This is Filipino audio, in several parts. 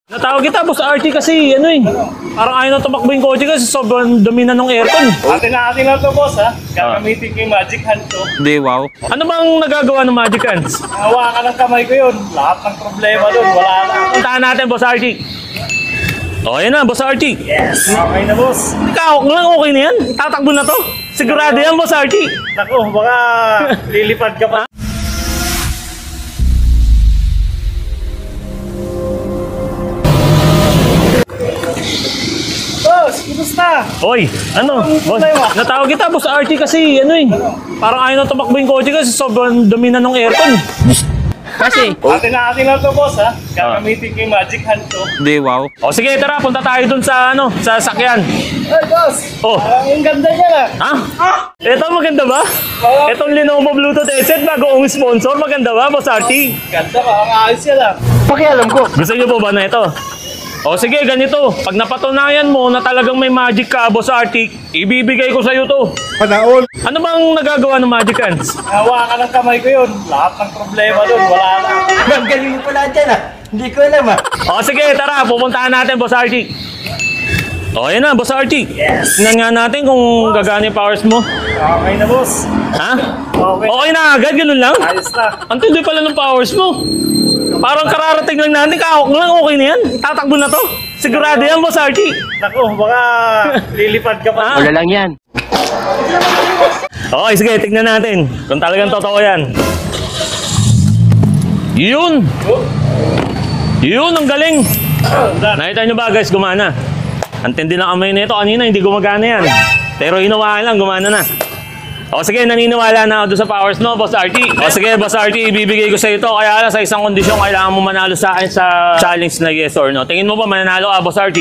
Natawag kita, Boss RT, kasi ano eh. Parang ayaw na tumakbo yung kotse kasi sobrang dumi na ng aircon. Atin lang to, boss, ha? Gagamitin ko yung magic hand to. Hindi, wow. Ano bang nagagawa ng Magic Hands? Hawakan ng kamay ko yun. Lahat ng problema dun, wala na. Puntahan natin, Boss RT. O, yan na, Boss RT. Yes! Okay na, boss. Ikaw, lang okay na yan. Tatakbo na to. Sigurado yan, Boss RT. Naku, baka lilipad ka pa. Boss, kumusta? Oy, ano? Boss, natawag kita, Boss RT, kasi ano eh. Parang ayaw na tumakbo yung kotse kasi sobrang dumi na ng aircon. Kasi, Atin lang to, boss, ha? Gagamitin ko yung magic hand to. hindi, wow. O sige, tara, punta tayo dun sa ano, sa sakyan. Ay, boss! Oh. Parang yung ganda niya na. Ha? Ito, maganda ba? Itong Lenovo Bluetooth headset, bagoong sponsor, maganda ba, Boss RT? Ganda ka, ang ayos yan lang. Gusto niyo po ba na ito? O sige, ganito. Pag napatunayan mo na talagang may magic ka, Boss RT, ibibigay ko sa'yo to. Panaon. Ano bang nagagawa ng Magic Hands? Hawakan ng kamay ko yun. Lahat ng problema dun, wala na. Ang galing mo pala dyan ah. Hindi ko alam ah. O sige, tara, pupuntahan natin, Boss RT. O, yan na, Boss RT. Yes! Tingnan nga natin kung gagana yung powers mo. Okay na, boss. Ha? Okay. Okay na agad, ganun lang? Ayos na. Ang tindi pala ng powers mo. Parang kararating lang natin, kahok lang, okay na yan. Tatakbo na to. Sigurado yan, Boss RT. Naku, baka lilipad ka pa. Ha? Wala lang yan. Okay, sige, tignan natin kung talagang totoo yan. Yun! Yun, ang galing! Nakita nyo ba guys, gumana? Ang tindi ng kamay nito, kanina hindi gumagana yan. Pero hinawaan lang, gumana na. O sige, naniniwala na ako doon sa powers no, Boss RT. O sige, Boss RT, ibibigay ko sa ito. Kaya lang sa isang kondisyon, kailangan mo manalo sa akin sa challenge na yes or no. Tingin mo ba mananalo ka, Boss RT?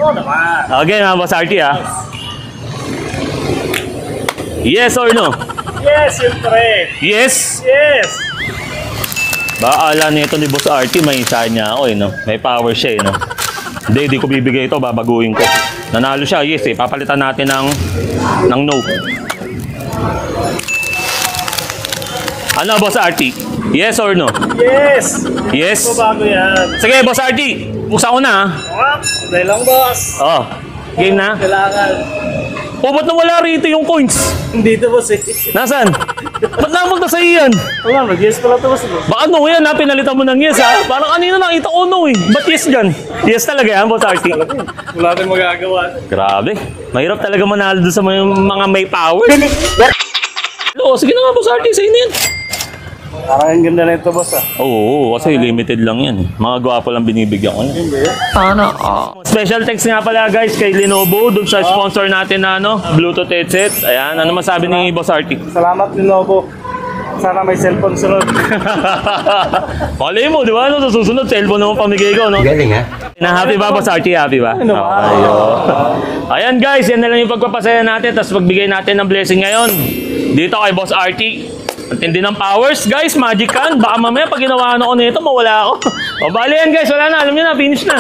Oo naman. Okay na, Boss RT ha. Yes or no? Yes, siyempre. Yes! Yes! Baala nito ni Boss RT, may isa niya ako eh, no? May power siya eh, no? Hindi ko bibigay ito, babaguhin ko. Nanalo siya, yes eh. Papalitan natin ng no. Ano, Boss RT? Yes or no? Yes! Yes? So, bago yan. Sige, Boss RT. Buksan ko na, ha? Dahil lang, boss. Oh, game na. Kailangan. Oh, ba't nawala rito yung coins? Dito, boss, eh. Nasaan? Ba't napunta sa iyan? Wala, mag-yes pala to, boss. Baka no yan ha, pinalitan mo ng yes ha. Parang kanina nakita ko no eh. Ba't yes dyan? Yes talaga yan, Boss RT. Wala tayong magagawa. Grabe. Mahirap talaga manalo doon sa mga may powers. Oo, sige na nga, Boss RT, sa'yo na yan. Parang ang ganda na ito, boss, ah. Oo, kasi limited lang yan. Mga gwapo lang binibigyan ko yan. Sana, Special thanks nga pala guys kay Lenovo doon sa sponsor natin na Bluetooth headset. Ayan, ano masabi ni Boss RT? Salamat, Lenovo. Sana may cellphone sunod. Malay mo, di ba? Sa susunod, cellphone naman pamigay ko, no? Galing ha. Na-happy ba, Boss RT? Happy ba? Ano ba? Ayan guys, yan na lang yung pagpapasaya natin. Tapos pagbigay natin ng blessing ngayon. Dito kay Boss RT. Ang tindi ng powers, guys. Magic Hand. Baka mamaya pag ginawa ako nito, mawala ako. O bali yan guys, wala na. Alam niyo na, finish na.